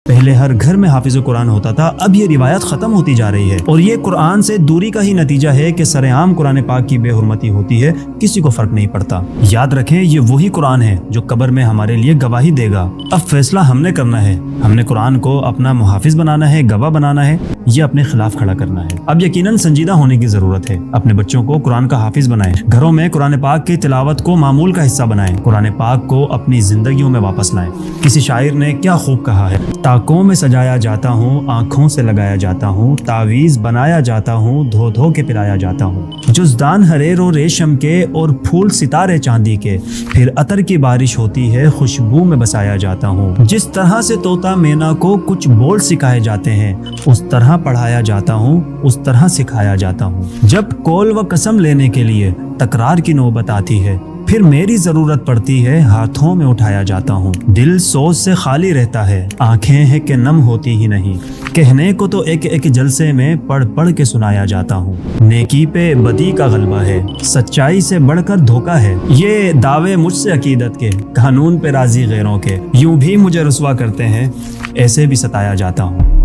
پہلے ہر گھر میں حافظ قرآن ہوتا تھا، اب یہ روایت ختم ہوتی جا رہی ہے، اور یہ قرآن سے دوری کا ہی نتیجہ ہے کہ سر عام قرآن پاک کی بے حرمتی ہوتی ہے، کسی کو فرق نہیں پڑتا۔ یاد رکھیں یہ وہی قرآن ہے جو قبر میں ہمارے لیے گواہی دے گا۔ اب فیصلہ ہم نے کرنا ہے، ہم نے قرآن کو اپنا محافظ بنانا ہے، گواہ بنانا ہے، یہ اپنے خلاف کھڑا کرنا ہے۔ اب یقیناً سنجیدہ ہونے کی ضرورت ہے، اپنے بچوں کو قرآن کا حافظ بنائیں، گھروں میں قرآن پاک کی تلاوت کو معمول کا حصہ بنائیں، قرآن پاک کو اپنی زندگیوں میں واپس لائیں۔ کسی شاعر نے کیا خوب کہا ہے، تاکوں میں سجایا جاتا ہوں، آنکھوں سے لگایا جاتا ہوں، تعویذ بنایا جاتا ہوں، دھو دھو کے پلایا جاتا ہوں، جزدان حریر و ریشم کے اور پھول ستارے چاندی کے، پھر عطر کی بارش ہوتی ہے، خوشبو میں بسایا جاتا ہوں۔ جس طرح سے طوطا مینا کو کچھ بول سکھائے جاتے ہیں، اس طرح پڑھایا جاتا ہوں، اس طرح سکھایا جاتا ہوں۔ جب قول و قسم لینے کے لیے تکرار کی نوبت آتی ہے، پھر میری ضرورت پڑتی ہے، ہاتھوں میں اٹھایا جاتا ہوں۔ دل سوز سے خالی رہتا ہے، آنکھیں ہیں کہ نم ہوتی ہی نہیں، کہنے کو تو ایک ایک جلسے میں پڑھ پڑھ کے سنایا جاتا ہوں۔ نیکی پہ بدی کا غلبہ ہے، سچائی سے بڑھ کر دھوکا ہے، یہ دعوے مجھ سے عقیدت کے، قانون پہ راضی غیروں کے، یوں بھی مجھے رسوا کرتے ہیں، ایسے بھی ستایا جاتا ہوں۔